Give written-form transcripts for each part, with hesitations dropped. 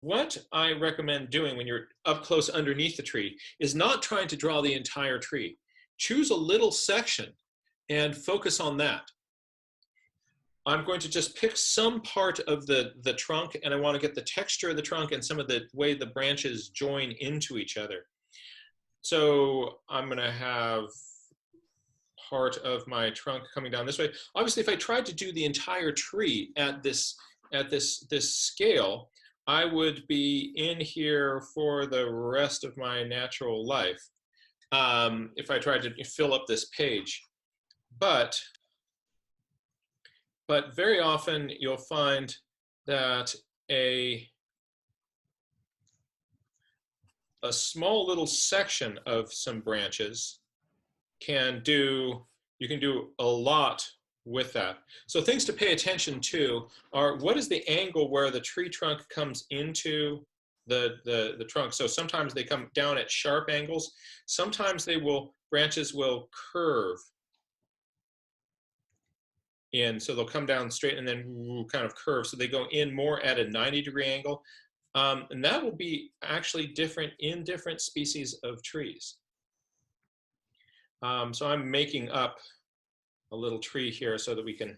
what I recommend doing when you're up close underneath the tree is not trying to draw the entire tree. Choose a little section and focus on that. I'm going to just pick some part of the trunk, and I want to get the texture of the trunk and some of the way the branches join into each other. So I'm going to have part of my trunk coming down this way. Obviously, if I tried to do the entire tree at this scale, I would be in here for the rest of my natural life if I tried to fill up this page. But very often you'll find that a small little section of some branches you can do a lot with that. So things to pay attention to are, what is the angle where the tree trunk comes into the trunk? So sometimes they come down at sharp angles. Sometimes branches will curve in, so they'll come down straight and then kind of curve. So they go in more at a 90-degree angle. And that will be actually different in different species of trees. So I'm making up a little tree here so that we can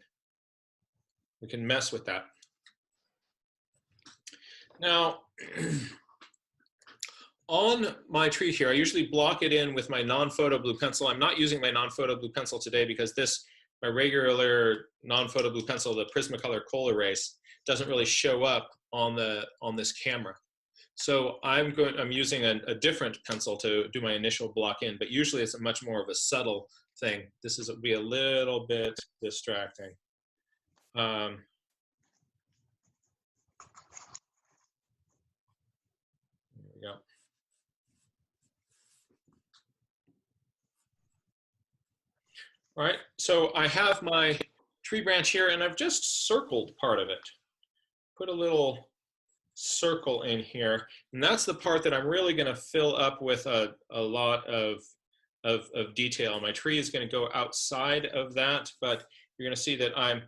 mess with that. Now, on my tree here, I usually block it in with my non-photo blue pencil. I'm not using my non-photo blue pencil today because my regular non-photo blue pencil, the Prismacolor Kohl Erase, doesn't really show up on this camera. So I'm using a different pencil to do my initial block in, but usually it's a much more of a subtle thing. This will be a little bit distracting. There we go. All right, so I have my tree branch here, and I've just circled part of it. Put a little circle in here, and that's the part that I'm really going to fill up with a lot of detail. My tree is going to go outside of that, but you're going to see that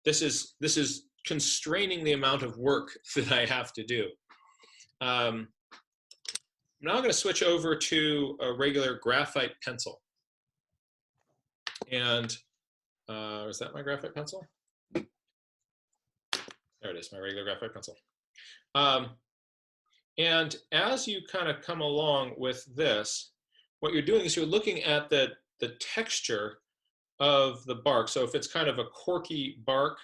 this is constraining the amount of work that I have to do. Now I'm going to switch over to a regular graphite pencil. And is that my graphite pencil? There it is, my regular graphite pencil. And as you kind of come along with this, what you're doing is you're looking at the texture of the bark. So if it's kind of a corky bark,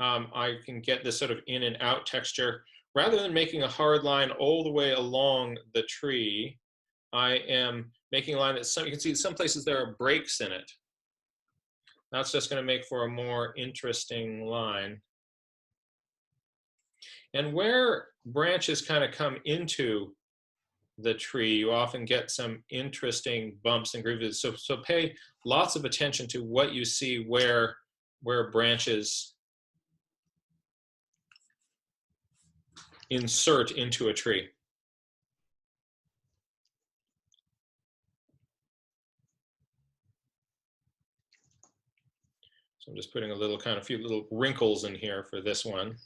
I can get this sort of in and out texture. Rather than making a hard line all the way along the tree, I am making a line that you can see some places there are breaks in it. That's just going to make for a more interesting line. And where branches kind of come into the tree, you often get some interesting bumps and grooves. So pay lots of attention to what you see where branches insert into a tree. So I'm just putting a few little wrinkles in here for this one.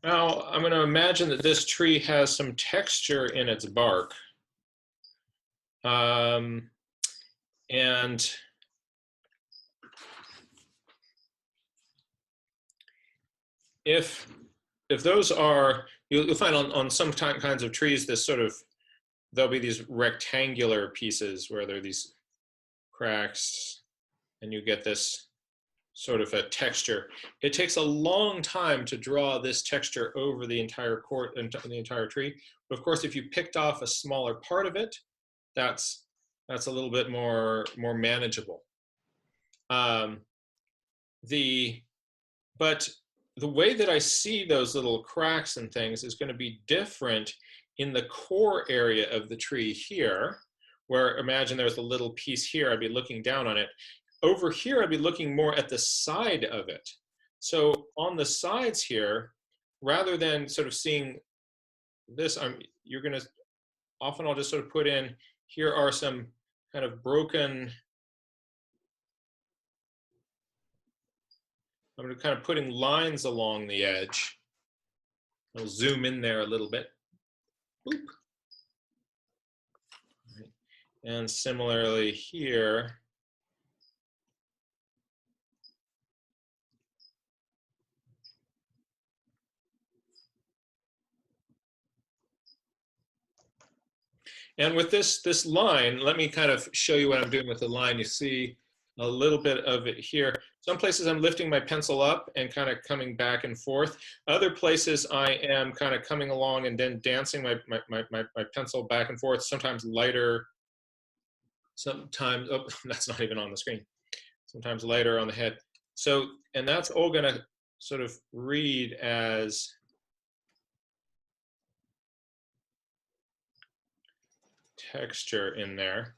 Now, I'm going to imagine that this tree has some texture in its bark. And if those are, you'll find on some kinds of trees, there'll be these rectangular pieces where there are these cracks, and you get this sort of a texture. It takes a long time to draw this texture over the entire the entire tree. But of course, if you picked off a smaller part of it, that's a little bit more manageable. But the way that I see those little cracks and things is going to be different in the core area of the tree here, where imagine there's a little piece here, I'd be looking down on it. Over here, I'd be looking more at the side of it. So on the sides here, rather than sort of seeing this, you're going to often I'll just sort of put in, here are some kind of broken, I'm going to kind of putting lines along the edge. I'll zoom in there a little bit. Boop. Right. And similarly here, and with this line, let me kind of show you what I'm doing with the line. You see a little bit of it here. Some places I'm lifting my pencil up and kind of coming back and forth. Other places I am kind of coming along and then dancing my pencil back and forth, sometimes lighter, sometimes, oh, that's not even on the screen, sometimes lighter on the head. So, and that's all gonna sort of read as texture in there.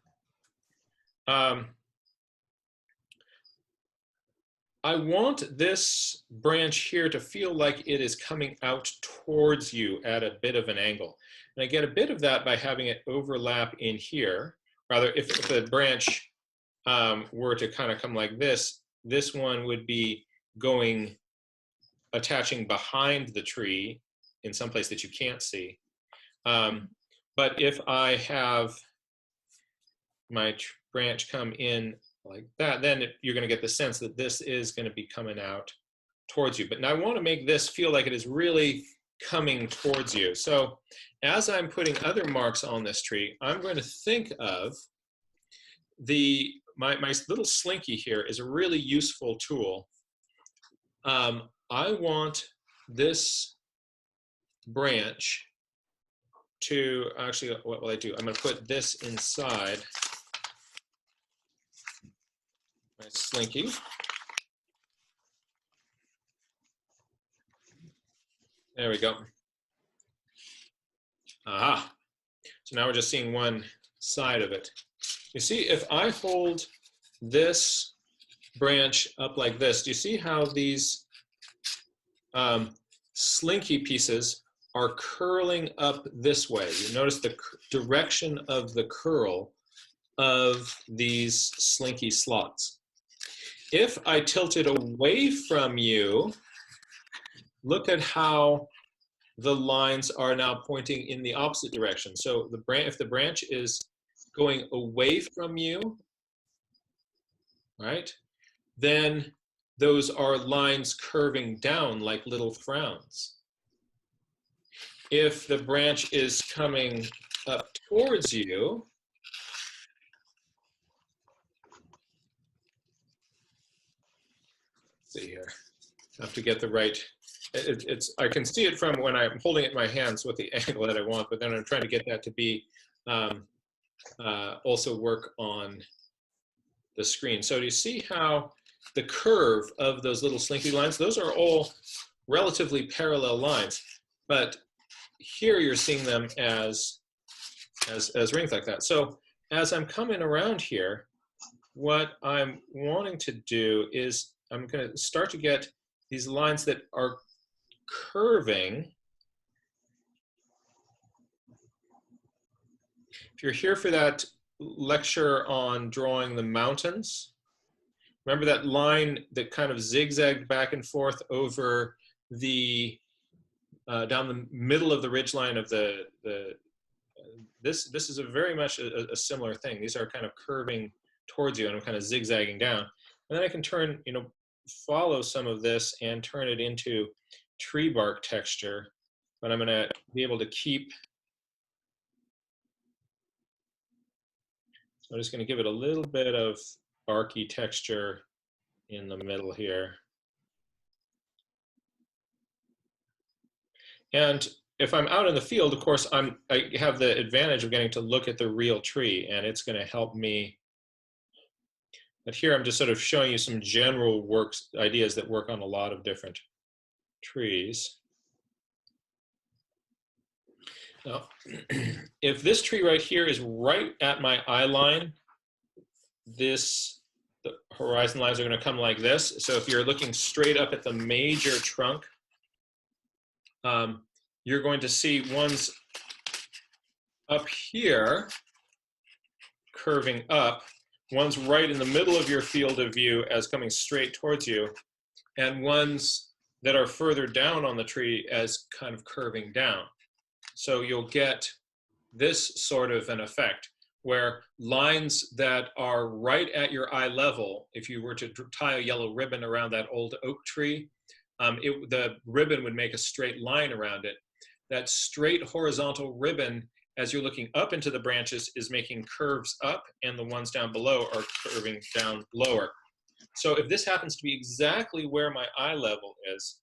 I want this branch here to feel like it is coming out towards you at a bit of an angle. And I get a bit of that by having it overlap in here. Rather, if the branch were to kind of come like this one would be going, attaching behind the tree in some place that you can't see. But if I have my branch come in like that, then you're going to get the sense that this is going to be coming out towards you. But now I want to make this feel like it is really coming towards you. So as I'm putting other marks on this tree, I'm going to think of my little slinky here is a really useful tool. I want this branch to, actually, what will I do? I'm going to put this inside my slinky. There we go. Aha. So now we're just seeing one side of it. You see, if I hold this branch up like this, do you see how these slinky pieces are curling up this way? You notice the direction of the curl of these slinky slots. If I tilt it away from you, look at how the lines are now pointing in the opposite direction. So if the branch is going away from you, right, then those are lines curving down like little frowns. If the branch is coming up towards you, let's see here, I have to get the right, I can see it from when I'm holding it in my hands with the angle that I want, but then I'm trying to get that to be also work on the screen. So do you see how the curve of those little slinky lines, those are all relatively parallel lines, but here you're seeing them as rings like that. So as I'm coming around here, what I'm wanting to do is I'm going to start to get these lines that are curving. If you're here for that lecture on drawing the mountains, remember that line that kind of zigzagged back and forth over the down the middle of the ridge line of this is a very much a similar thing. These are kind of curving towards you, and I'm kind of zigzagging down. And then I can turn, follow some of this and turn it into tree bark texture. But I'm going to be able to keep. So I'm just going to give it a little bit of barky texture in the middle here. And if I'm out in the field, of course, I have the advantage of getting to look at the real tree, and it's going to help me. But here I'm just sort of showing you some general ideas that work on a lot of different trees. Now, if this tree right here is right at my eye line, the horizon lines are going to come like this. So if you're looking straight up at the major trunk, you're going to see ones up here, curving up. One's right in the middle of your field of view as coming straight towards you, and ones that are further down on the tree as kind of curving down. So you'll get this sort of an effect where lines that are right at your eye level, if you were to tie a yellow ribbon around that old oak tree, the ribbon would make a straight line around it. That straight horizontal ribbon, as you're looking up into the branches, is making curves up, and the ones down below are curving down lower. So if this happens to be exactly where my eye level is,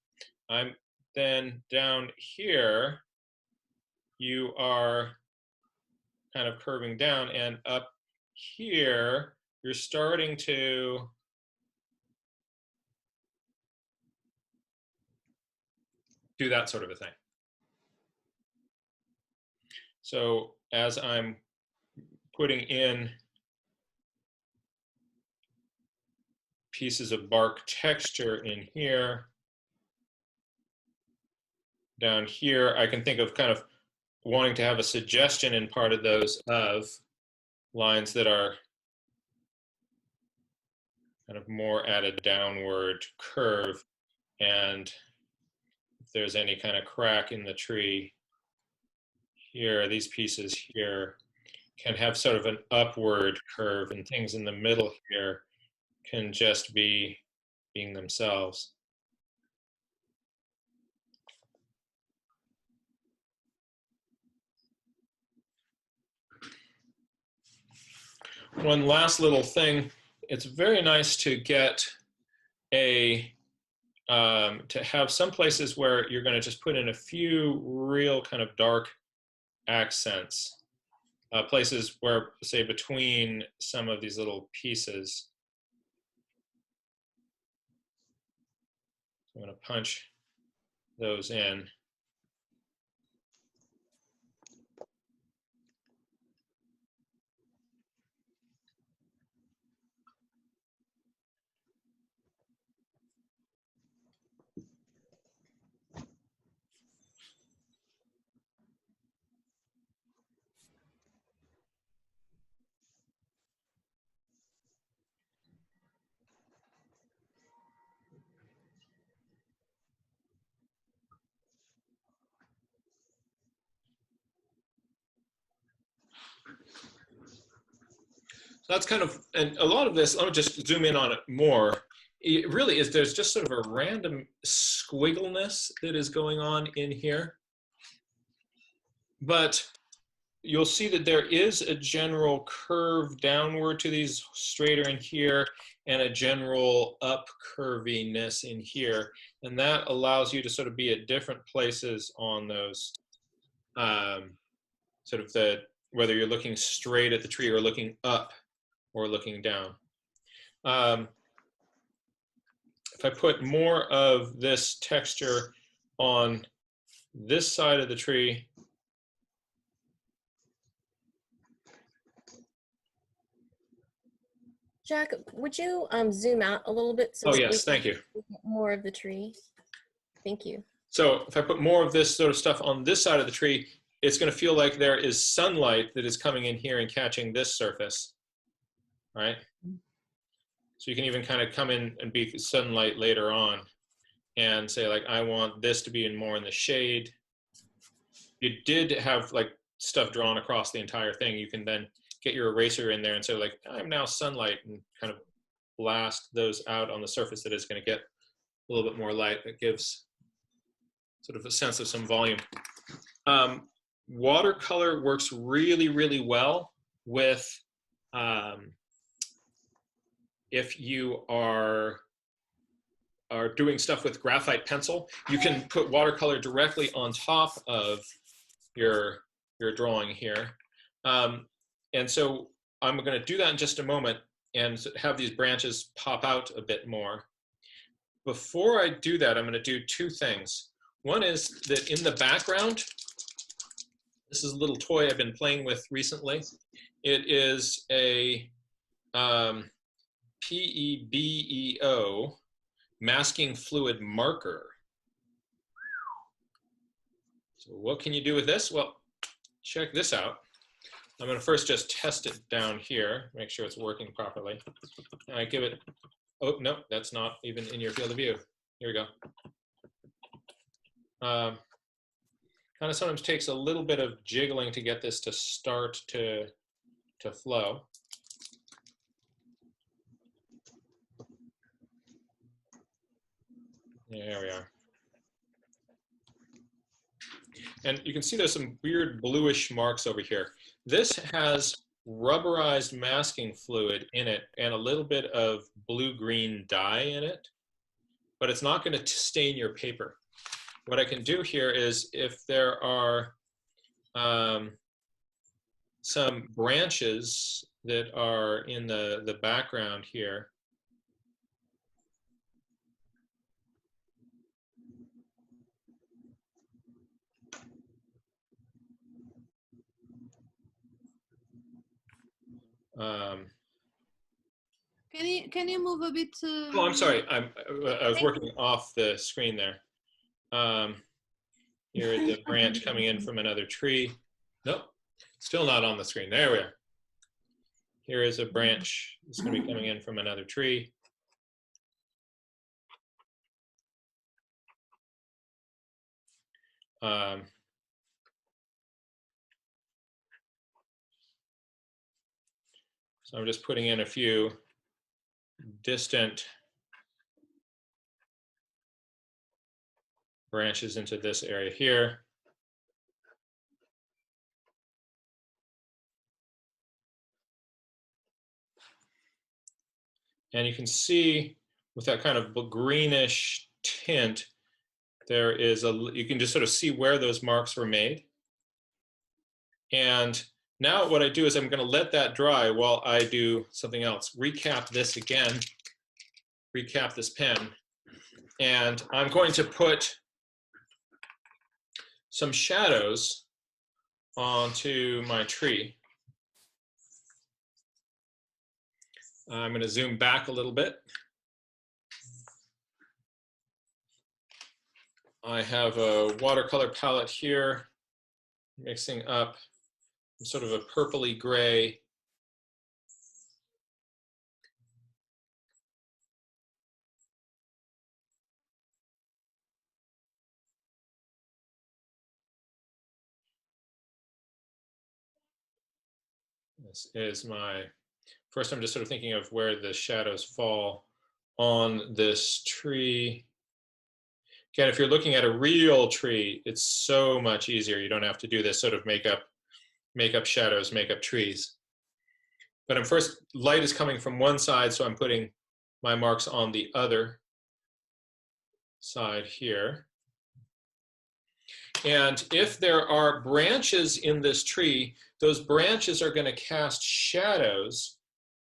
I'm then down here, you are kind of curving down, and up here, you're starting to do that sort of a thing. So as I'm putting in pieces of bark texture in here, down here, I can think of kind of wanting to have a suggestion in part of those of lines that are kind of more at a downward curve, and if there's any kind of crack in the tree here, these pieces here can have sort of an upward curve, and things in the middle here can just be being themselves. One last little thing, it's very nice to get a to have some places where you're going to just put in a few real kind of dark accents, places where, say, between some of these little pieces. I'm going to punch those in. So that's kind of, and a lot of this, let me just zoom in on it more. It really is, there's just sort of a random squiggleness that is going on in here. But you'll see that there is a general curve downward to these straighter in here, and a general up curviness in here. And that allows you to sort of be at different places on those, sort of whether you're looking straight at the tree or looking up or looking down. If I put more of this texture on this side of the tree, Jack, would you zoom out a little bit so oh that yes, thank you. we get more of the tree? Thank you. So if I put more of this sort of stuff on this side of the tree, it's going to feel like there is sunlight that is coming in here and catching this surface, right? So you can even kind of come in and be sunlight later on and say, like, I want this to be more in the shade. You did have like stuff drawn across the entire thing. You can then get your eraser in there and say, like, I'm now sunlight, and kind of blast those out on the surface that is going to get a little bit more light. That gives sort of a sense of some volume. Watercolor works really, really well with if you are doing stuff with graphite pencil. You can put watercolor directly on top of your drawing here. And so I'm going to do that in just a moment and have these branches pop out a bit more. Before I do that, I'm going to do two things. One is that in the background, this is a little toy I've been playing with recently. It is a PEBEO masking fluid marker. So what can you do with this? Well, check this out. I'm going to first just test it down here, make sure it's working properly. And I give it, oh, no, that's not even in your field of view. Here we go. Kind of sometimes takes a little bit of jiggling to get this to start to flow. There we are. And you can see there's some weird bluish marks over here. This has rubberized masking fluid in it and a little bit of blue-green dye in it, but it's not going to stain your paper. What I can do here is if there are some branches that are in the background here, Can you move a bit? oh, I'm sorry. I was working off the screen there. Here is a branch coming in from another tree. Nope, still not on the screen. There we are. Here is a branch that's going to be coming in from another tree. So I'm just putting in a few distant branches into this area here. And you can see with that kind of greenish tint, there is you can just sort of see where those marks were made. And now what I do is I'm going to let that dry while I do something else. Recap this again, recap this pen. And I'm going to put some shadows onto my tree. I'm going to zoom back a little bit. I have a watercolor palette here, mixing up sort of a purpley gray. This is my, first I'm just sort of thinking of where the shadows fall on this tree. Again, if you're looking at a real tree, it's so much easier. You don't have to do this sort of make up shadows, make up trees. But I'm first, light is coming from one side, so I'm putting my marks on the other side here. And if there are branches in this tree, those branches are going to cast shadows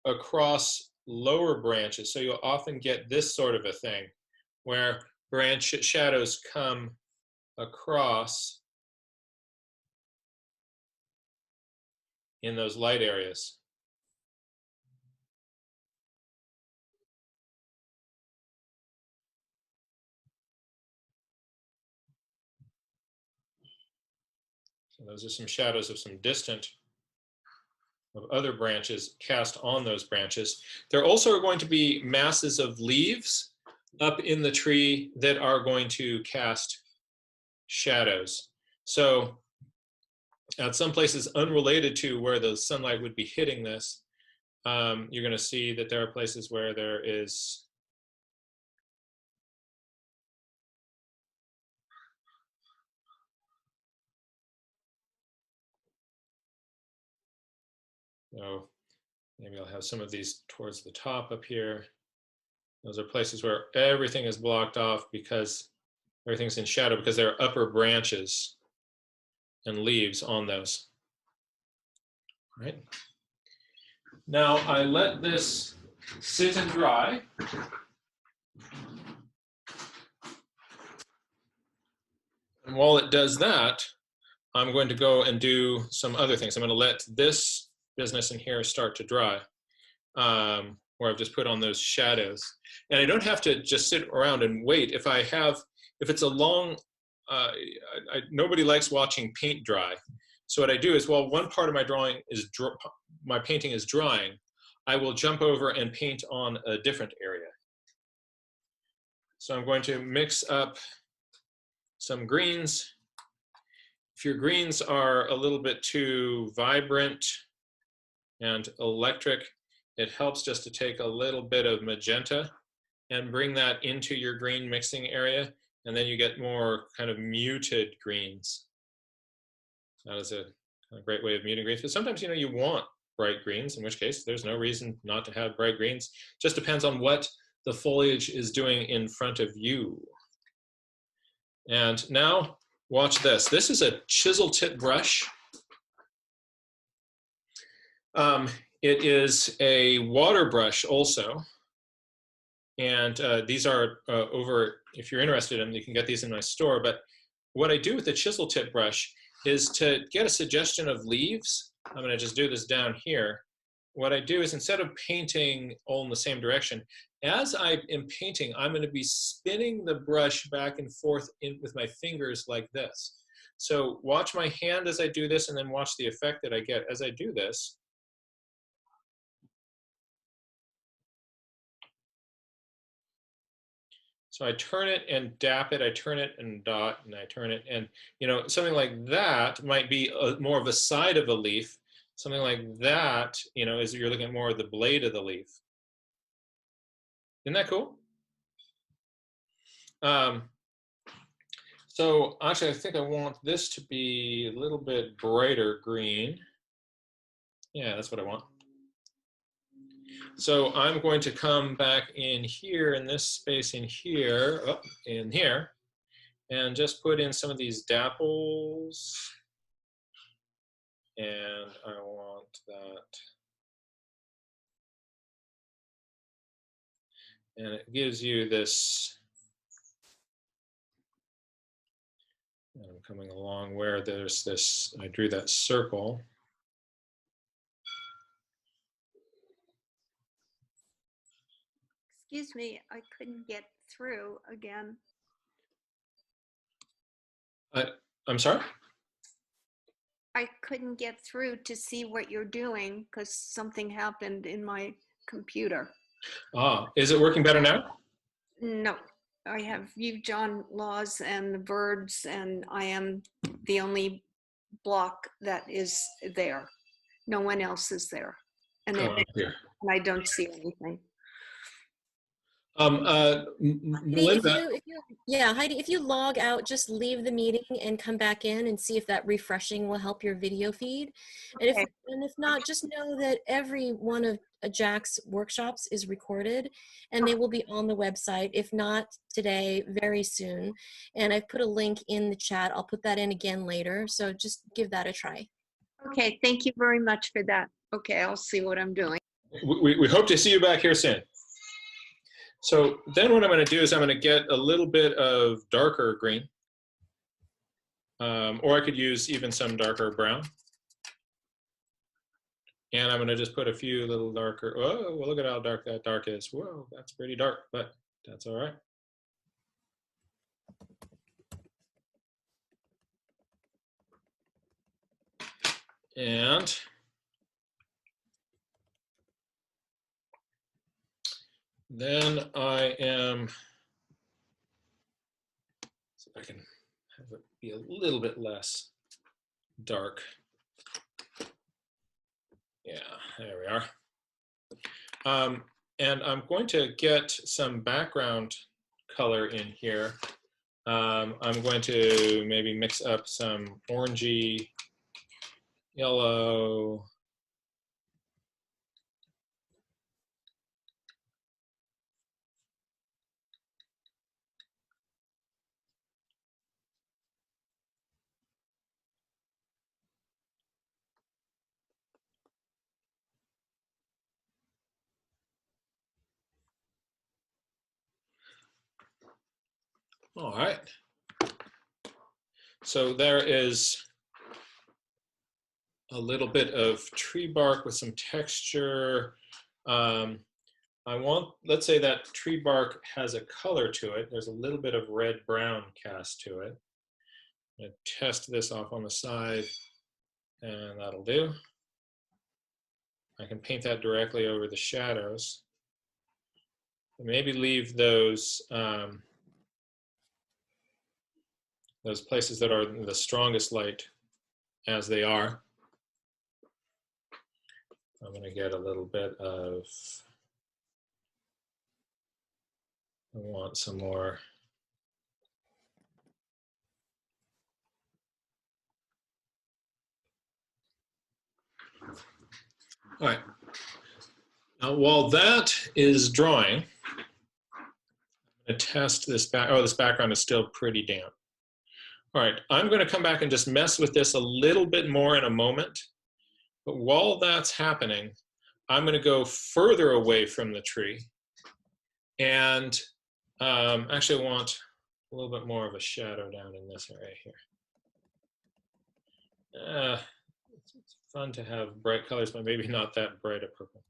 across lower branches. So you'll often get this sort of a thing where branch shadows come across in those light areas. So those are some shadows of some distant, of other branches cast on those branches. There also are going to be masses of leaves up in the tree that are going to cast shadows. So at some places unrelated to where the sunlight would be hitting this, you're going to see that there are places where there is so maybe I'll have some of these towards the top up here. Those are places where everything is blocked off because everything's in shadow because there are upper branches and leaves on those. All right. Now I let this sit and dry. And while it does that, I'm going to go and do some other things. I'm going to let this business in here start to dry, where I've just put on those shadows. And I don't have to just sit around and wait. If it's a long, nobody likes watching paint dry. So what I do is, while one part of my drawing is, my painting is drying, I will jump over and paint on a different area. So I'm going to mix up some greens. If your greens are a little bit too vibrant and electric, it helps just to take a little bit of magenta and bring that into your green mixing area, and then you get more kind of muted greens. That is a great way of muting greens. But sometimes, you know, you want bright greens, in which case there's no reason not to have bright greens. Just depends on what the foliage is doing in front of you. And now watch this. This is a chisel tip brush. It is a water brush also. And these are over, if you're interested in them, you can get these in my store. But what I do with the chisel tip brush is to get a suggestion of leaves. I'm going to just do this down here. What I do is, instead of painting all in the same direction, as I am painting, I'm going to be spinning the brush back and forth with my fingers like this. So watch my hand as I do this, and then watch the effect that I get as I do this. So I turn it and dap it, I turn it and dot, and I turn it, and, you know, something like that might be more of a side of a leaf. Something like that, you know, is you're looking at more of the blade of the leaf. Isn't that cool? So actually, I think I want this to be a little bit brighter green. Yeah, that's what I want. So I'm going to come back in here, in this space in here, in here, and just put in some of these dapples. And I want that. And it gives you this, and I'm coming along where there's this, I drew that circle. Excuse me, I couldn't get through again. I'm sorry? I couldn't get through to see what you're doing because something happened in my computer. Ah, is it working better now? No, I have viewed John Laws and the birds, and I am the only block that is there. No one else is there. And, Oh, here. and I don't see anything. Melinda, Yeah, Heidi, if you log out, just leave the meeting and come back in and see if that refreshing will help your video feed. And Okay. if not, just know that every one of Jack's workshops is recorded and they will be on the website, if not today, very soon. And I've put a link in the chat. I'll put that in again later. So just give that a try. Okay, thank you very much for that. Okay, I'll see what I'm doing. we hope to see you back here soon. So then what I'm going to do is I'm going to get a little bit of darker green, or I could use even some darker brown. And I'm going to just put a few little darker, oh, well, look at how dark that dark is. Whoa, that's pretty dark, but that's all right. And then I am, see if I can have it be a little bit less dark. Yeah, there we are. And I'm going to get some background color in here. I'm going to maybe mix up some orangey, yellow. All right. So there is a little bit of tree bark with some texture. I want, let's say that tree bark has a color to it. There's a little bit of red-brown cast to it. I'm going to test this off on the side. And that'll do. I can paint that directly over the shadows. Maybe leave those places that are the strongest light as they are. I'm going to get a little bit of, I want some more. All right. Now, while that is drying, I'm going to test this back. Oh, this background is still pretty damp. All right, I'm going to come back and just mess with this a little bit more in a moment. But while that's happening, I'm going to go further away from the tree. And actually I want a little bit more of a shadow down in this area here. It's fun to have bright colors, but maybe not that bright a purple.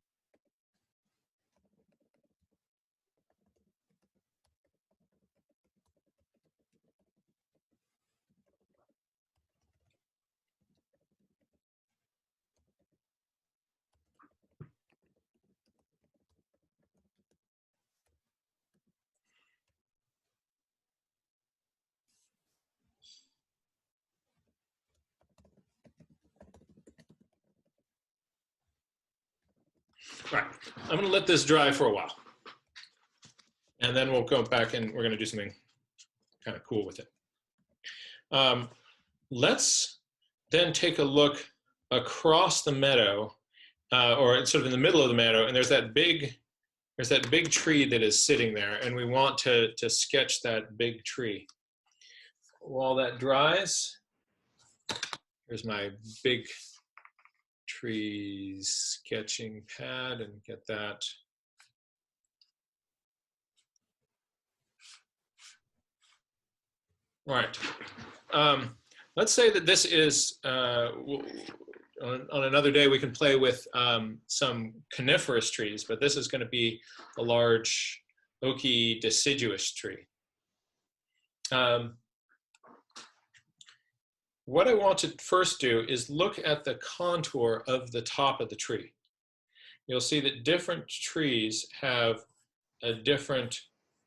All right, I'm going to let this dry for a while. And then we'll go back and we're going to do something kind of cool with it. Let's then take a look across the meadow, or sort of in the middle of the meadow, and there's that big tree that is sitting there, and we want to sketch that big tree. While that dries, here's my big tree sketching pad, and get that. All right. Let's say that this is, on another day we can play with some coniferous trees, but this is going to be a large oaky deciduous tree. What I want to first do is look at the contour of the top of the tree. You'll see that different trees have a different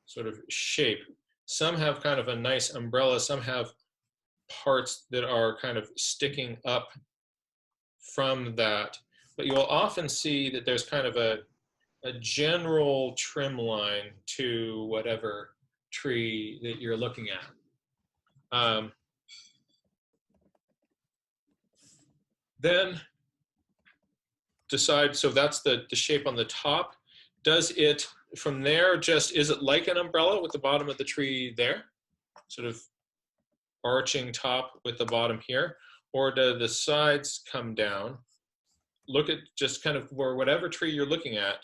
sort of shape. Some have kind of a nice umbrella, some have parts that are kind of sticking up from that. But you'll often see that there's kind of a general trim line to whatever tree that you're looking at. Then decide, so that's the shape on the top. Does it, from there, is it like an umbrella with the bottom of the tree there? Sort of arching top with the bottom here? Or do the sides come down? Look at just kind of where whatever tree you're looking at,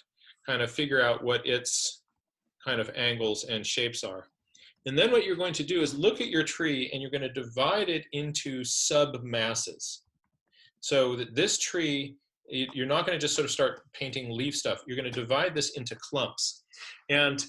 kind of figure out what its kind of angles and shapes are. And then what you're going to do is look at your tree and you're going to divide it into sub-masses. So that this tree, you're not going to just sort of start painting leaf stuff. You're going to divide this into clumps. And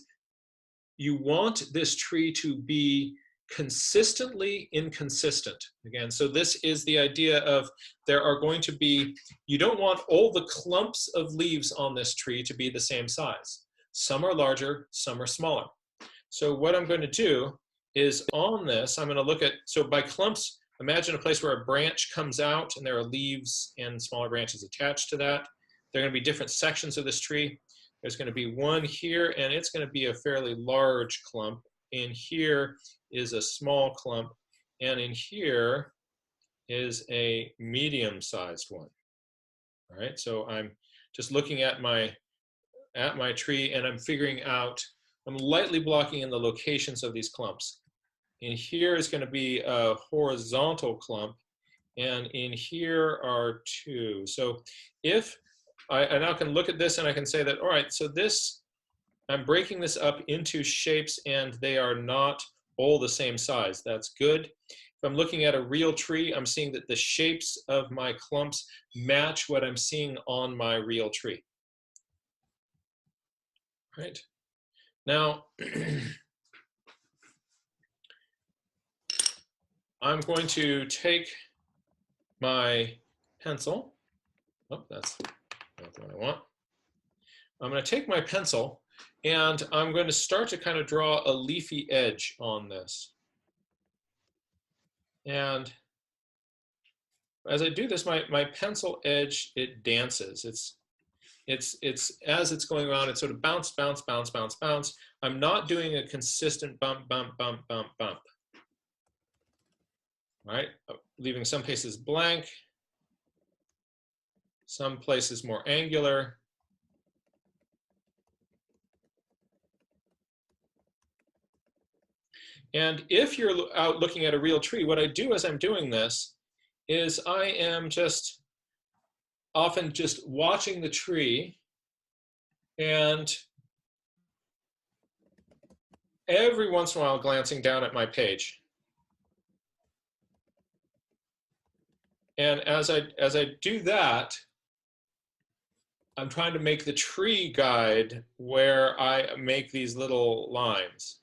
you want this tree to be consistently inconsistent. Again, so this is the idea of there are going to be, you don't want all the clumps of leaves on this tree to be the same size. Some are larger, some are smaller. So what I'm going to do is on this, I'm going to look at, so by clumps, imagine a place where a branch comes out and there are leaves and smaller branches attached to that. There are going to be different sections of this tree. There's going to be one here, and it's going to be a fairly large clump. In here is a small clump, and in here is a medium-sized one. All right, so I'm just looking at my tree, and I'm figuring out, I'm lightly blocking in the locations of these clumps. In here is going to be a horizontal clump, and in here are two. So if I now can look at this and I can say that, all right, so this, I'm breaking this up into shapes and they are not all the same size. That's good. If I'm looking at a real tree, I'm seeing that the shapes of my clumps match what I'm seeing on my real tree. Right. Now, I'm going to take my pencil. Oh, that's not the one I want. I'm going to take my pencil and I'm going to start to kind of draw a leafy edge on this. And as I do this, my pencil edge, it dances. It's as it's going around, it's sort of bounce, bounce, bounce, bounce, bounce. I'm not doing a consistent bump, bump, bump, bump, bump. All right, leaving some places blank, some places more angular. And if you're out looking at a real tree, what I do as I'm doing this is I am just often just watching the tree, and every once in a while glancing down at my page. And as I do that, I'm trying to make the tree guide where I make these little lines.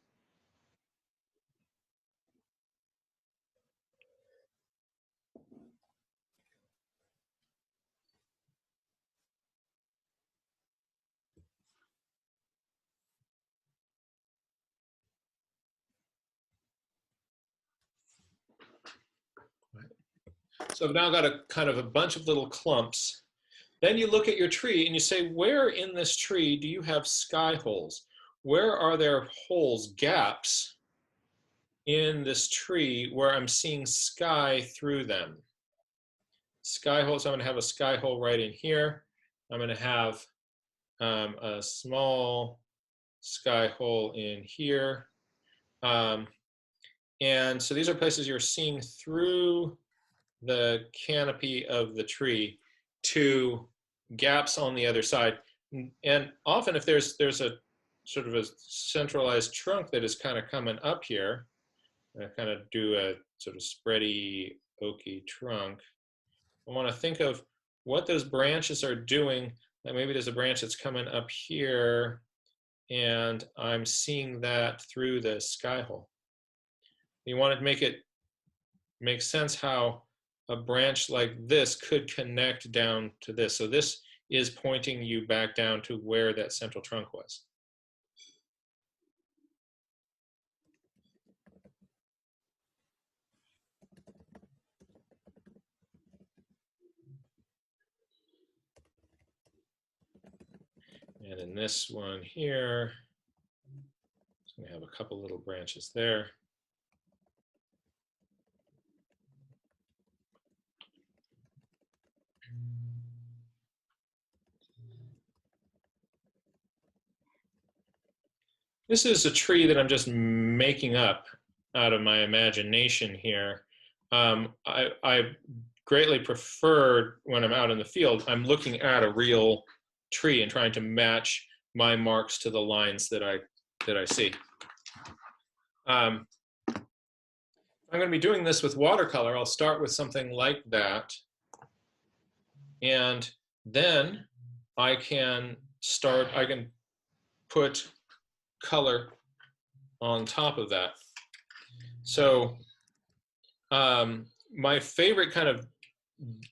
So I've now got a kind of a bunch of little clumps. Then you look at your tree and you say, where in this tree do you have sky holes? Where are there holes, gaps in this tree where I'm seeing sky through them? Sky holes, I'm going to have a sky hole right in here. I'm going to have a small sky hole in here. And so these are places you're seeing through the canopy of the tree to gaps on the other side. And often if there's a sort of a centralized trunk that is kind of coming up here, I kind of do a sort of spready, oaky trunk. I want to think of what those branches are doing. Like maybe there's a branch that's coming up here, and I'm seeing that through the sky hole. You want to make it make sense how a branch like this could connect down to this. So this is pointing you back down to where that central trunk was. And in this one here, it's going to have a couple little branches there. This is a tree that I'm just making up out of my imagination here. I greatly prefer when I'm out in the field, I'm looking at a real tree and trying to match my marks to the lines that I see. I'm going to be doing this with watercolor. I'll start with something like that. And then I can put color on top of that. So my favorite kind of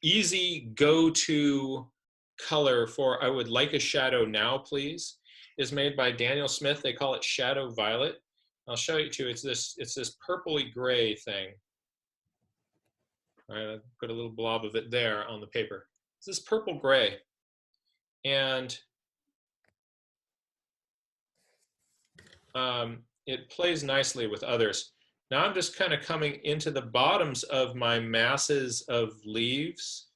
easy go-to color for I would like a shadow now, please, is made by Daniel Smith. They call it Shadow Violet. I'll show you too. It's this purpley gray thing. All right, I'll put a little blob of it there on the paper. It's this purple gray. And it plays nicely with others. Now I'm just kind of coming into the bottoms of my masses of leaves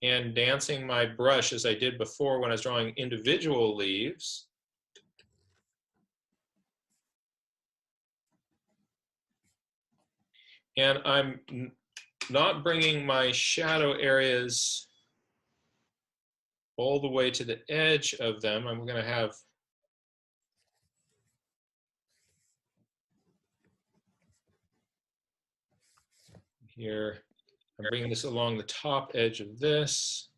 and dancing my brush as I did before when I was drawing individual leaves. And I'm not bringing my shadow areas all the way to the edge of them. I'm going to have here, I'm bringing this along the top edge of this.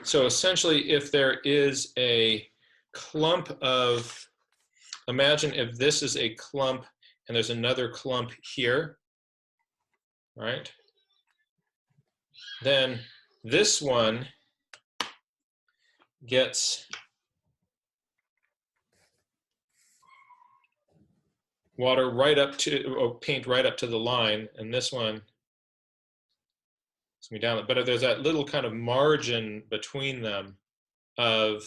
So essentially, if there is a clump of imagine if this is a clump and there's another clump here, right? Then this one gets water right up to, or paint right up to the line, and this one is going to be down. But if there's that little kind of margin between them of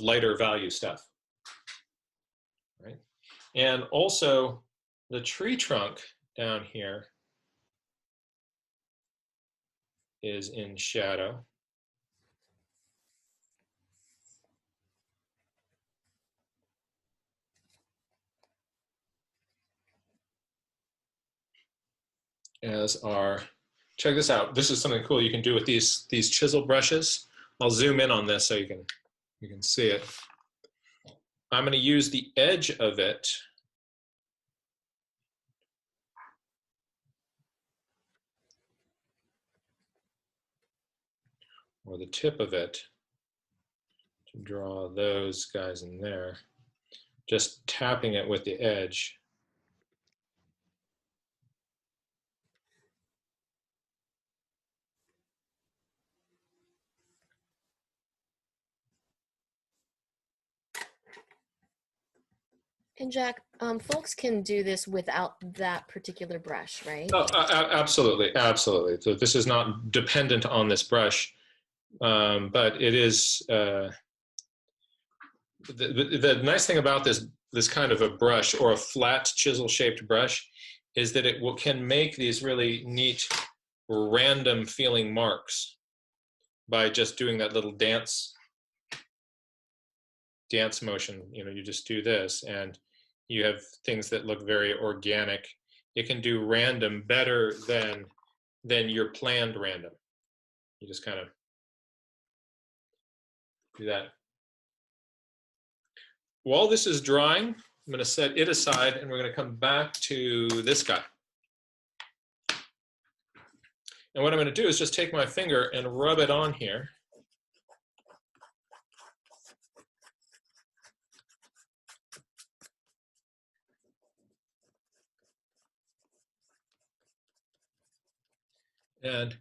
lighter value stuff, right? And also the tree trunk down here is in shadow. As our, check this out. This is something cool you can do with these chisel brushes. I'll zoom in on this so you can see it. I'm going to use the edge of it or the tip of it to draw those guys in there. Just tapping it with the edge. And Jack, folks can do this without that particular brush, right? Oh, absolutely, absolutely. So this is not dependent on this brush, but it is. The nice thing about this kind of a brush or a flat chisel-shaped brush is that it can make these really neat, random feeling marks by just doing that little dance motion. You know, you just do this, and you have things that look very organic. It can do random better than your planned random. You just kind of do that. While this is drying, I'm going to set it aside, and we're going to come back to this guy. And what I'm going to do is just take my finger and rub it on here. And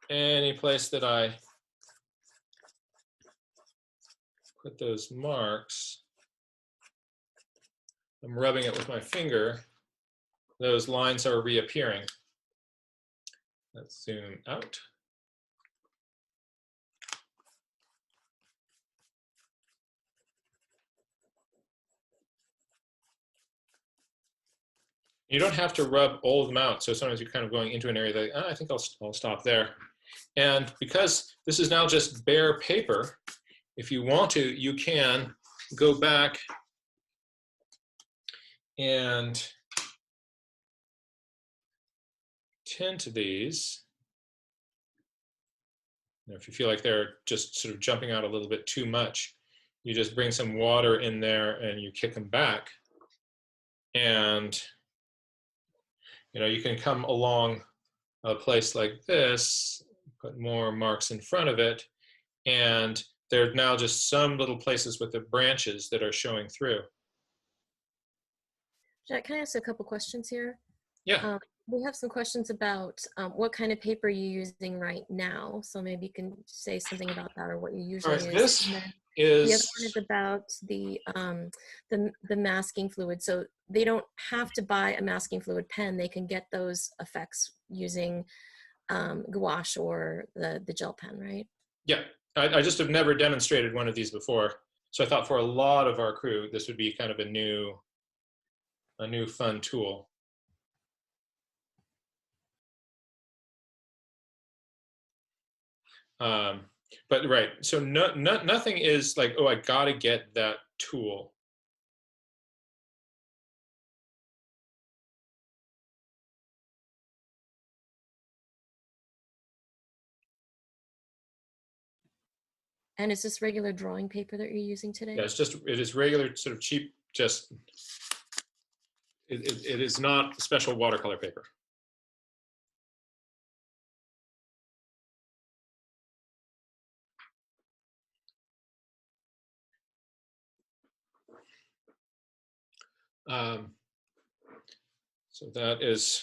any place that I put those marks, I'm rubbing it with my finger, those lines are reappearing. Let's zoom out. You don't have to rub all of them out. So sometimes you're kind of going into an area that, I think I'll stop there. And because this is now just bare paper, if you want to, you can go back and tint these. Now, if you feel like they're just sort of jumping out a little bit too much, you just bring some water in there and you kick them back. And you can come along a place like this, put more marks in front of it, and there are now just some little places with the branches that are showing through. Jack, can I ask a couple questions here? Yeah. We have some questions about what kind of paper you're using right now. So maybe you can say something about that, or what you usually use. This is... The other one is about the masking fluid. So they don't have to buy a masking fluid pen. They can get those effects using gouache or the gel pen, right? Yeah, I just have never demonstrated one of these before. So I thought for a lot of our crew, this would be kind of a new fun tool. But right, so nothing is like, oh, I gotta get that tool. And is this regular drawing paper that you're using today? Yeah, it is regular, sort of cheap, just, it is not special watercolor paper. So that is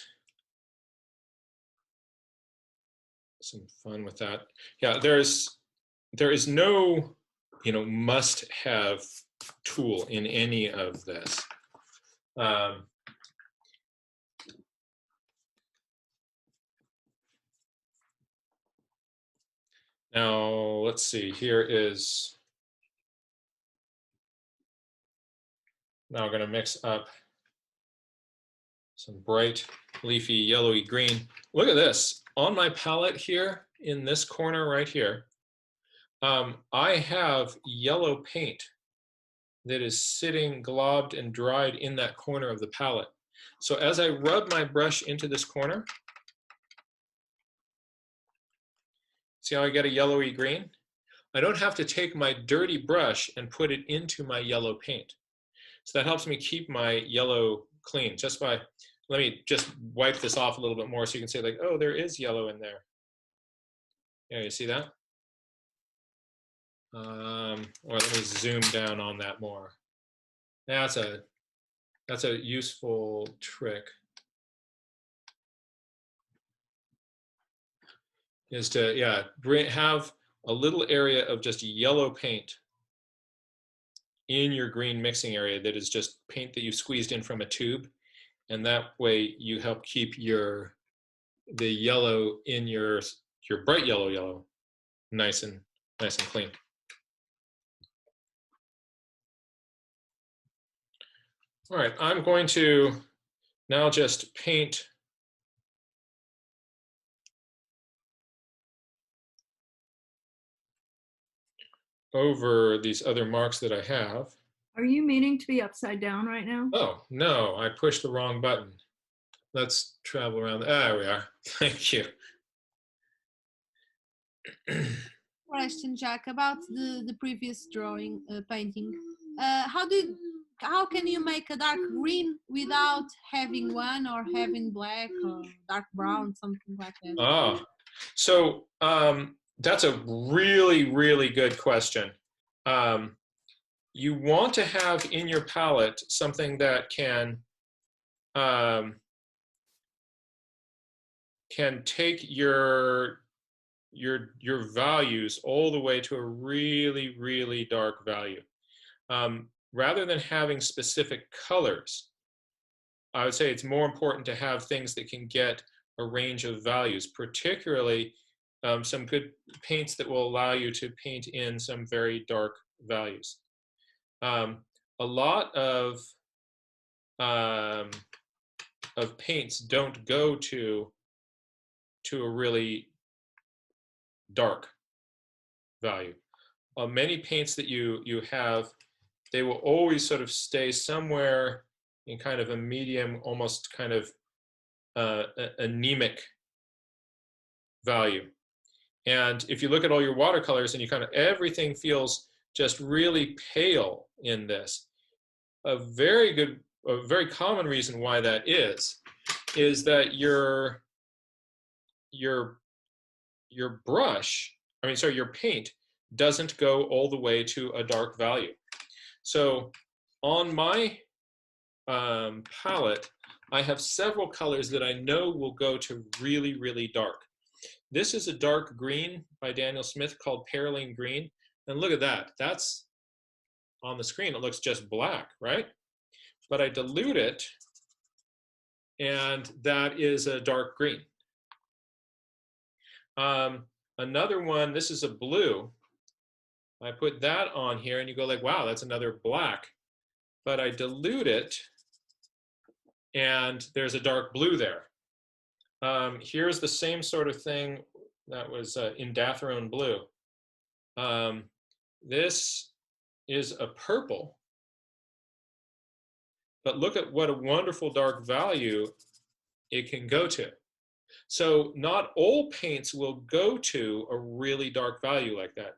some fun with that. Yeah, there is no, must-have tool in any of this. Now, let's see, here is, now I'm going to mix up some bright, leafy, yellowy green. Look at this. On my palette here, in this corner right here, I have yellow paint that is sitting globbed and dried in that corner of the palette. So as I rub my brush into this corner, see how I get a yellowy green? I don't have to take my dirty brush and put it into my yellow paint. So that helps me keep my yellow clean just by, let me just wipe this off a little bit more so you can say like, oh, there is yellow in there. Yeah, you see that? Or let me zoom down on that more. That's a useful trick. Is to, yeah, have a little area of just yellow paint in your green mixing area that is just paint that you squeezed in from a tube, and that way you help keep the yellow in your bright yellow nice and clean. All right, I'm going to now just paint over these other marks that I have. Are you meaning to be upside down right now? Oh, no, I pushed the wrong button. Let's travel around. There we are. Thank you. Question, Jack, about the previous drawing, painting. How can you make a dark green without having one or having black or dark brown, something like that? Ah, so that's a really, really good question. You want to have in your palette something that can take your values all the way to a really, really dark value. Rather than having specific colors, I would say it's more important to have things that can get a range of values, particularly some good paints that will allow you to paint in some very dark values. A lot of paints don't go to a really dark value. Many paints that you have, they will always sort of stay somewhere in kind of a medium, almost kind of anemic value. And if you look at all your watercolors and you kind of, everything feels just really pale in this. A very common reason why that is that your brush, your paint doesn't go all the way to a dark value. So on my palette, I have several colors that I know will go to really, really dark. This is a dark green by Daniel Smith called Perylene Green. And look at that. That's on the screen. It looks just black, right? But I dilute it, and that is a dark green. Another one, this is a blue. I put that on here, and you go like, wow, that's another black. But I dilute it, and there's a dark blue there. Here's the same sort of thing that was in Datherone blue. This is a purple, but look at what a wonderful dark value it can go to. So not all paints will go to a really dark value like that.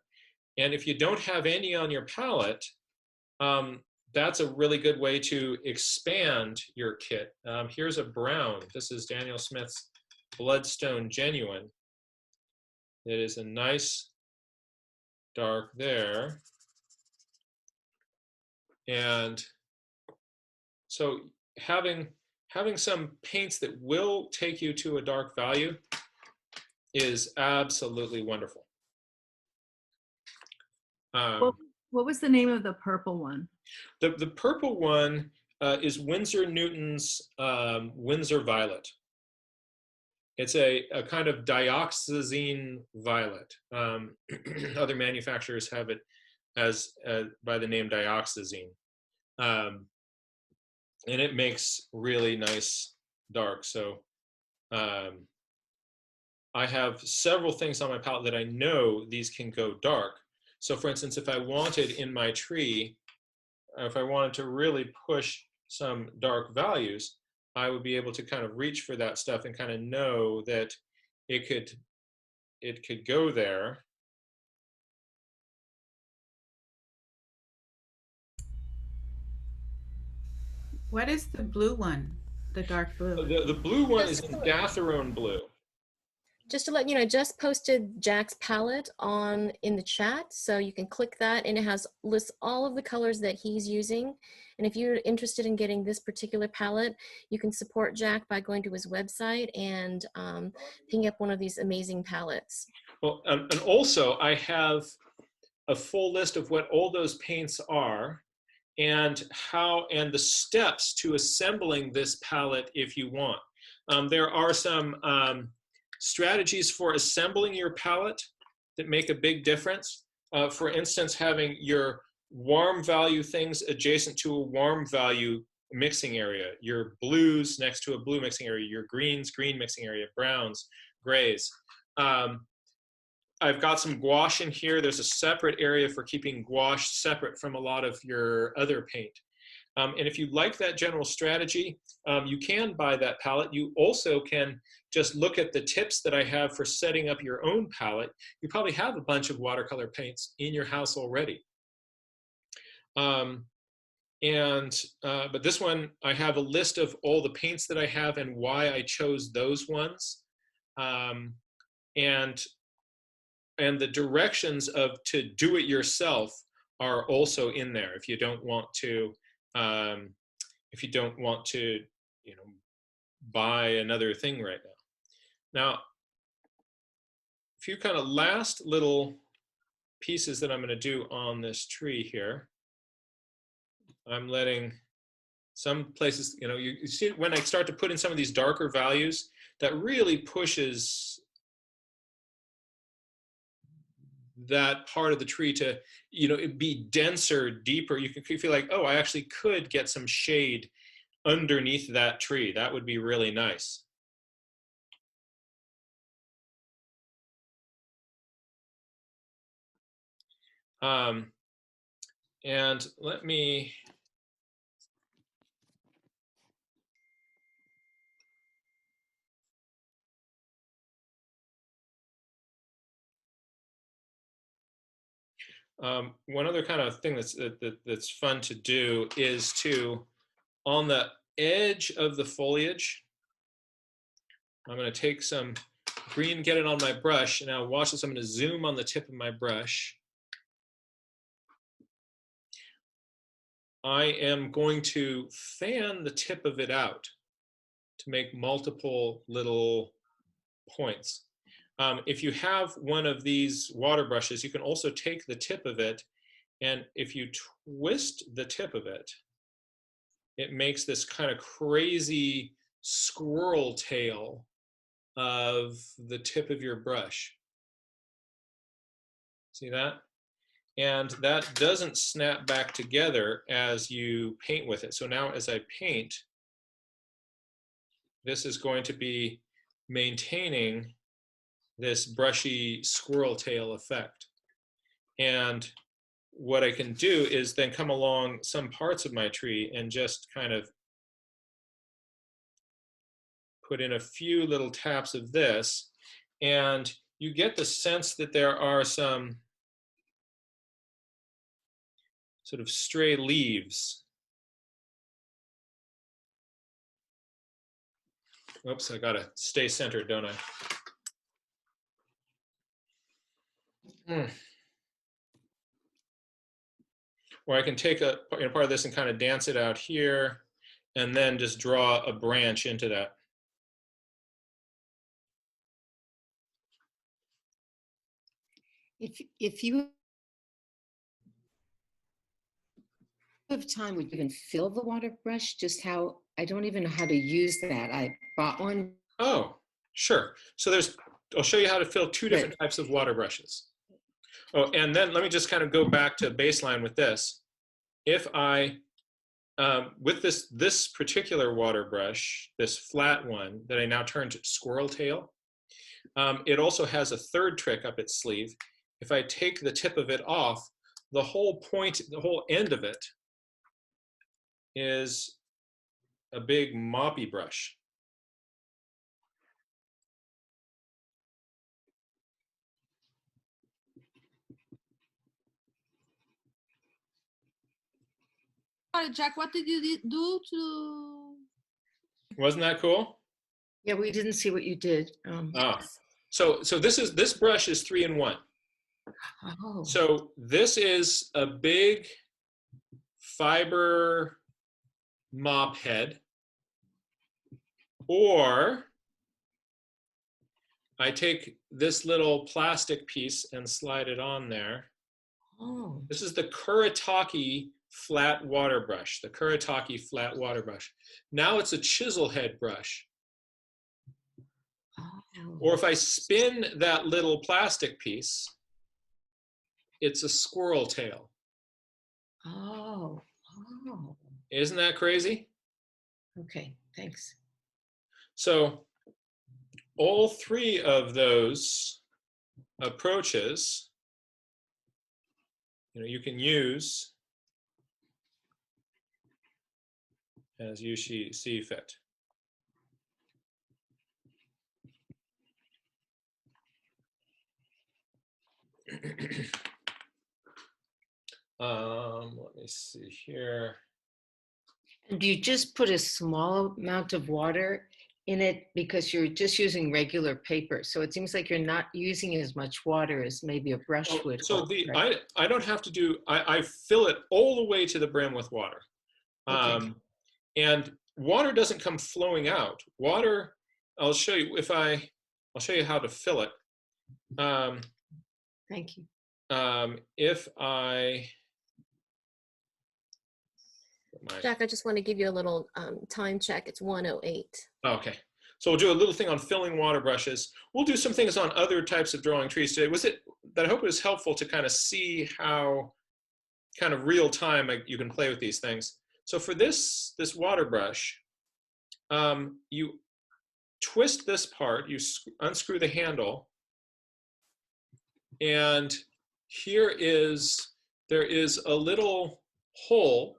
And if you don't have any on your palette, that's a really good way to expand your kit. Here's a brown. This is Daniel Smith's Bloodstone Genuine. It is a nice dark there. And So having some paints that will take you to a dark value is absolutely wonderful. What was the name of the purple one? The purple one is Winsor Newton's Windsor Violet. It's a kind of dioxazine violet. Other manufacturers have it as by the name dioxazine. And it makes really nice dark. So I have several things on my palette that I know these can go dark. So for instance, if I wanted in my tree, if I wanted to really push some dark values, I would be able to kind of reach for that stuff and kind of know that it could go there. What is the blue one? The dark blue? The blue one is in Datherone blue. Just to let you know, I just posted Jack's palette in the chat, so you can click that, and it lists all of the colors that he's using. And if you're interested in getting this particular palette, you can support Jack by going to his website and picking up one of these amazing palettes. Well, and also I have a full list of what all those paints are and the steps to assembling this palette if you want. There are some strategies for assembling your palette that make a big difference. For instance, having your warm value things adjacent to a warm value mixing area, your blues next to a blue mixing area, your greens, green mixing area, browns, grays. I've got some gouache in here. There's a separate area for keeping gouache separate from a lot of your other paint. And if you like that general strategy, you can buy that palette. You also can just look at the tips that I have for setting up your own palette. You probably have a bunch of watercolor paints in your house already. But this one, I have a list of all the paints that I have and why I chose those ones. And the directions to do it yourself are also in there if you don't want to buy another thing right now. Now, a few kind of last little pieces that I'm going to do on this tree here. I'm letting some places, you see when I start to put in some of these darker values, that really pushes that part of the tree to, be denser, deeper. You can feel like, oh, I actually could get some shade underneath that tree. That would be really nice. And let me one other kind of thing that's fun to do is to, on the edge of the foliage, I'm going to take some green, get it on my brush. Now watch this, I'm going to zoom on the tip of my brush. I am going to fan the tip of it out to make multiple little points. If you have one of these water brushes, you can also take the tip of it, and if you twist the tip of it, it makes this kind of crazy squirrel tail of the tip of your brush. See that? And that doesn't snap back together as you paint with it. So now as I paint, this is going to be maintaining this brushy squirrel tail effect. And what I can do is then come along some parts of my tree and just kind of put in a few little taps of this, and you get the sense that there are some sort of stray leaves. Oops, I gotta stay centered, don't I? Or I can take a part of this and kind of dance it out here. and then just draw a branch into that. If you have time, would you even fill the water brush? Just how, I don't even know how to use that. I bought one. Oh, sure. So I'll show you how to fill two different types of water brushes. Oh, and then let me just kind of go back to baseline with this. If I, with this particular water brush, this flat one that I now turned to squirrel tail, it also has a third trick up its sleeve. If I take the tip of it off, the whole end of it is a big moppy brush. Sorry, Jack, what did you do to? Wasn't that cool? Yeah, we didn't see what you did. So this brush is 3-in-1. Oh. So this is a big fiber mop head, or I take this little plastic piece and slide it on there. Oh. This is the Kuretake flat water brush, the Kuretake flat water brush. Now it's a chisel head brush. Oh. Or if I spin that little plastic piece, it's a squirrel tail. Oh. Oh. Isn't that crazy? Okay, thanks. So all three of those approaches, you can use as you see fit. Let me see here. Do you just put a small amount of water in it because you're just using regular paper? So it seems like you're not using as much water as maybe a brush would. So hold, right? I don't have to do, I fill it all the way to the brim with water. Okay. And water doesn't come flowing out. Water, I'll show you I'll show you how to fill it. Thank you. If I, Jack, I just want to give you a little time check. It's 1:08. okay. So we'll do a little thing on filling water brushes. We'll do some things on other types of drawing trees today. I hope it was helpful to kind of see how kind of real time you can play with these things. So for this water brush, you twist this part, you unscrew the handle, and there is a little hole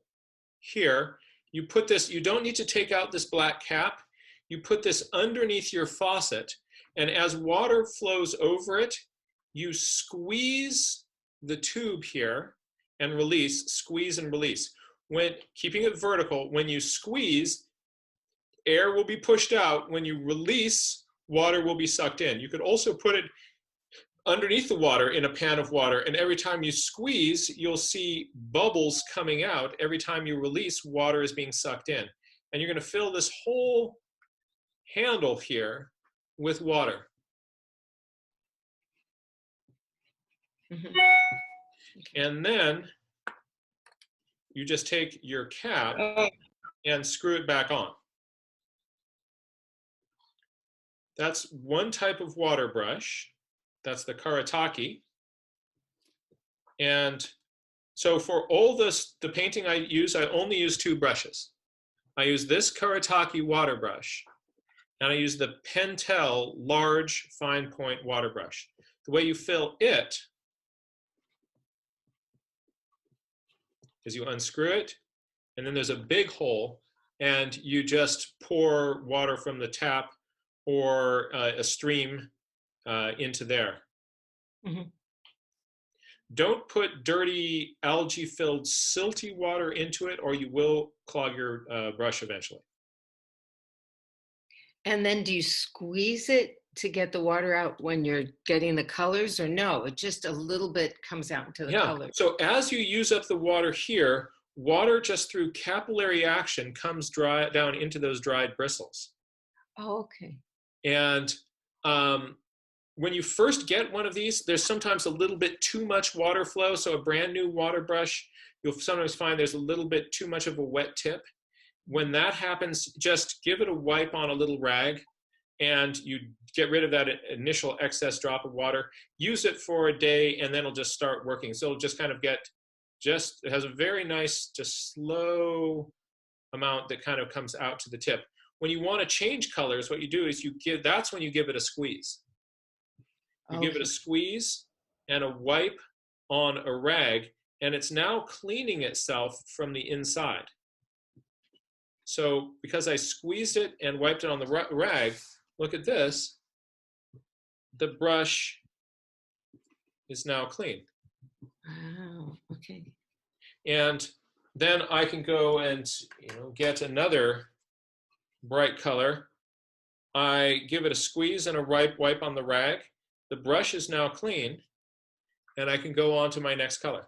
here. You put this, you don't need to take out this black cap. You put this underneath your faucet, and as water flows over it, you squeeze the tube here and release, squeeze and release. Keeping it vertical, when you squeeze, air will be pushed out. When you release, water will be sucked in. You could also put it underneath the water in a pan of water, and every time you squeeze, you'll see bubbles coming out. Every time you release, water is being sucked in. And you're going to fill this whole handle here with water. Mhm. And then you just take your cap and screw it back on. That's one type of water brush. That's the Kuretake. And so for all the painting I use, I only use two brushes. I use this Kuretake water brush, and I use the Pentel large fine point water brush. The way you fill it is you unscrew it, and then there's a big hole, and you just pour water from the tap or a stream into there. Mhm. Don't put dirty algae-filled silty water into it, or you will clog your brush eventually. And then do you squeeze it to get the water out when you're getting the colors, or no? It just a little bit comes out into the Yeah, colors. so as you use up the water here, water just through capillary action comes down into those dried bristles. Oh, okay. And when you first get one of these, there's sometimes a little bit too much water flow. So a brand new water brush, you'll sometimes find there's a little bit too much of a wet tip. When that happens, just give it a wipe on a little rag and you get rid of that initial excess drop of water. Use it for a day and then it'll just start working. So it'll just kind of it has a very nice, just slow amount that kind of comes out to the tip. When you want to change colors, what you do is that's when you give it a squeeze. You give it a squeeze and a wipe on a rag, and it's now cleaning itself from the inside. So because I squeezed it and wiped it on the rag, look at this, the brush is now clean. Wow, okay. And then I can go and get another bright color. I give it a squeeze and a wipe on the rag. The brush is now clean, and I can go on to my next color.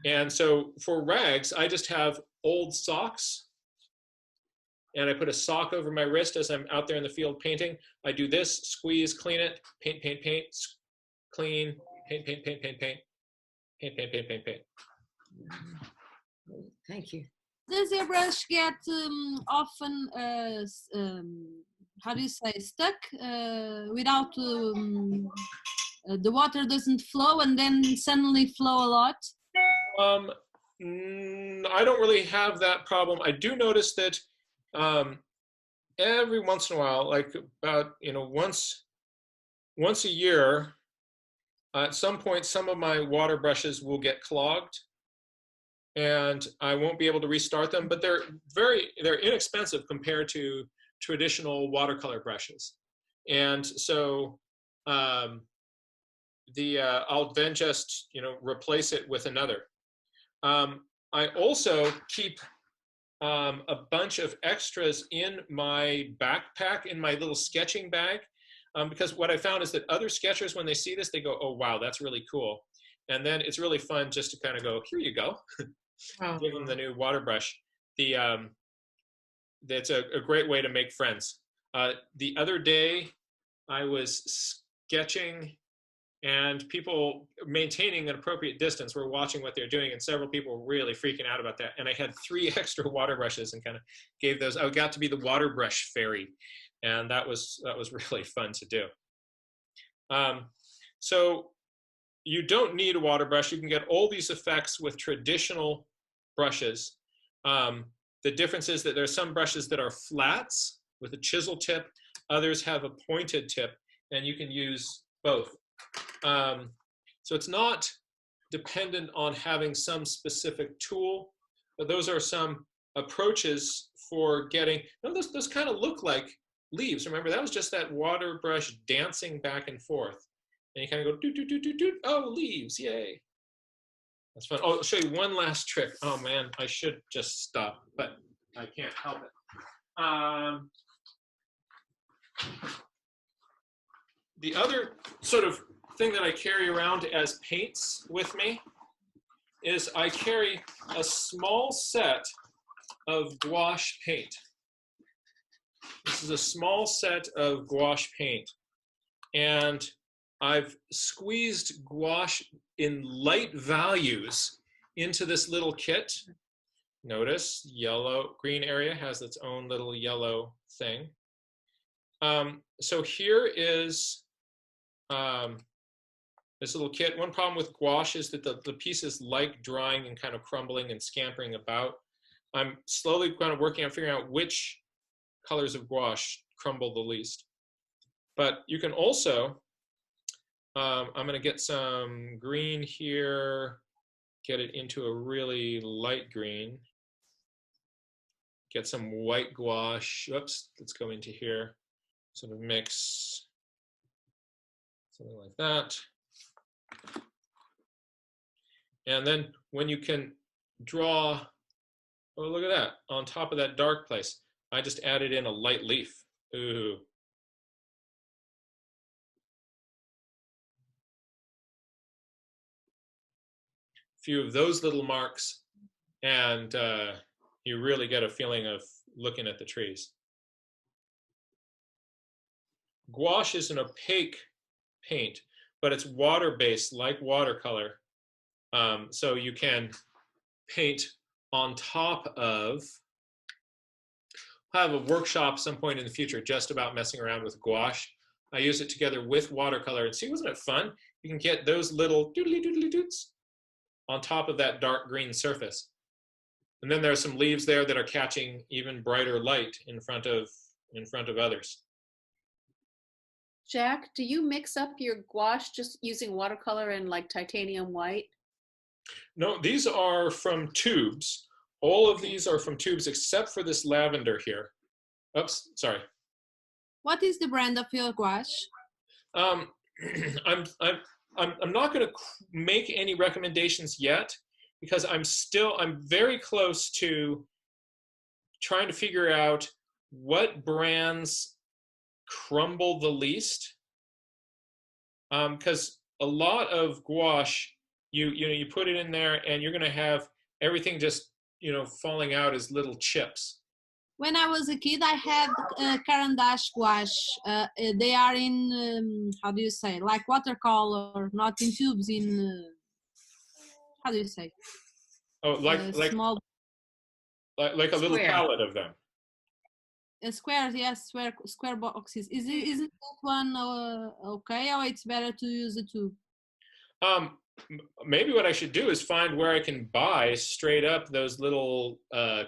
And so for rags, I just have old socks, and I put a sock over my wrist as I'm out there in the field painting. I do this, squeeze, clean it, paint, paint, paint, clean, paint, paint, paint, paint, paint, paint, paint, paint, paint, paint. Thank you. Does your brush get often, how do you say, stuck without the water doesn't flow and then suddenly flow a lot? I don't really have that problem. I do notice that every once in a while, like about once a year, at some point, some of my water brushes will get clogged, and I won't be able to restart them. But they're inexpensive compared to traditional watercolor brushes, and so I'll then just replace it with another. I also keep a bunch of extras in my backpack, in my little sketching bag, because what I found is that other sketchers, when they see this, they go, "Oh, wow, that's really cool." And then it's really fun just to kind of go, "Here you go." Give them the new water brush. That's a great way to make friends. The other day, I was sketching, and people maintaining an appropriate distance were watching what they're doing, and several people were really freaking out about that. And I had 3 extra water brushes and kind of gave those. I got to be the water brush fairy, and that was really fun to do. So you don't need a water brush. You can get all these effects with traditional brushes. The difference is that there are some brushes that are flats with a chisel tip. Others have a pointed tip, and you can use both. So it's not dependent on having some specific tool, but those are some approaches for getting, those kind of look like leaves. Remember, that was just that water brush dancing back and forth. And you kind of go, do, do, do, do, do. Oh, leaves, yay. That's fun. Oh, I'll show you one last trick. Oh man, I should just stop, but I can't help it. The other sort of thing that I carry around as paints with me is I carry a small set of gouache paint. This is a small set of gouache paint, and I've squeezed gouache in light values into this little kit. Notice yellow, green area has its own little yellow thing. So here is this little kit. One problem with gouache is that the pieces like drying and kind of crumbling and scampering about. I'm slowly kind of working on figuring out which colors of gouache crumble the least. But you can also, I'm going to get some green here, get it into a really light green, get some white gouache. Oops, let's go into here. Sort of mix something like that. And then when you can draw, oh, look at that, on top of that dark place, I just added in a light leaf. Ooh. A few of those little marks and you really get a feeling of looking at the trees. Gouache is an opaque paint, but it's water-based like watercolor. So you can paint on top of, have a workshop some point in the future just about messing around with gouache. I use it together with watercolor, and see, wasn't it fun? You can get those little doodly doodly doots on top of that dark green surface. And then there are some leaves there that are catching even brighter light in front of others. Jack, do you mix up your gouache just using watercolor and like titanium white? No, these are from tubes. All of these are from tubes except for this lavender here. Oops, sorry. What is the brand of your gouache? I'm not going to make any recommendations yet because I'm very close to trying to figure out what brands crumble the least. Because a lot of gouache, you put it in there and you're going to have everything just falling out as little chips. When I was a kid, I had Caran d'Ache gouache. They are in, how do you say, like watercolor, not in tubes, in, how do you say? Oh, like small. Like a little palette of them. Squares, yes, square boxes. Isn't that one okay, or it's better to use a tube? Maybe what I should do is find where I can buy straight up those little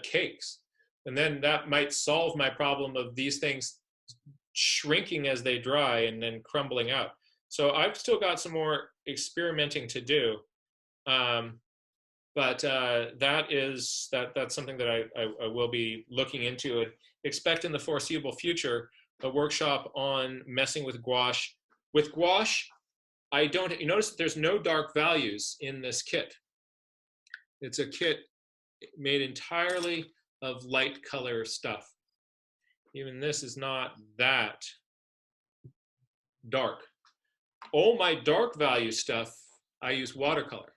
cakes. And then that might solve my problem of these things shrinking as they dry and then crumbling out. So I've still got some more experimenting to do. But that's something that I will be looking into. Expect in the foreseeable future a workshop on messing with gouache. With gouache, you notice that there's no dark values in this kit. It's a kit made entirely of light color stuff. Even this is not that dark. All my dark value stuff, I use watercolor.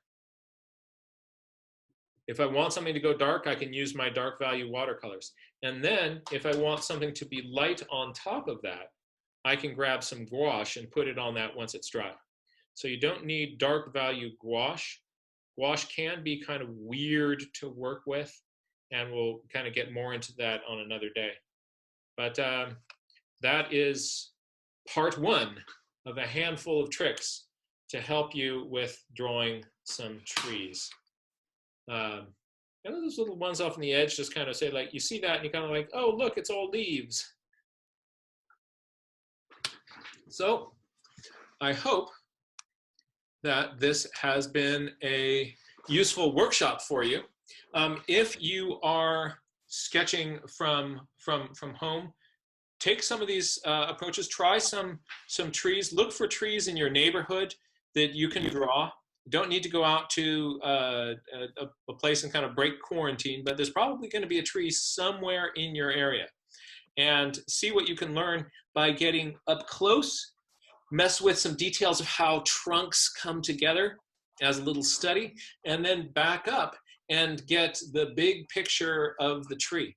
If I want something to go dark, I can use my dark value watercolors. And then if I want something to be light on top of that, I can grab some gouache and put it on that once it's dry. So you don't need dark value gouache. Gouache can be kind of weird to work with, and we'll kind of get more into that on another day. But that is part one of a handful of tricks to help you with drawing some trees. And those little ones off on the edge just kind of say, like, you see that and you kind of like, oh, look, it's all leaves. So I hope that this has been a useful workshop for you. If you are sketching from home, take some of these approaches, try some trees, look for trees in your neighborhood that you can draw. Don't need to go out to a place and kind of break quarantine, but there's probably going to be a tree somewhere in your area. And see what you can learn by getting up close, mess with some details of how trunks come together as a little study, and then back up and get the big picture of the tree.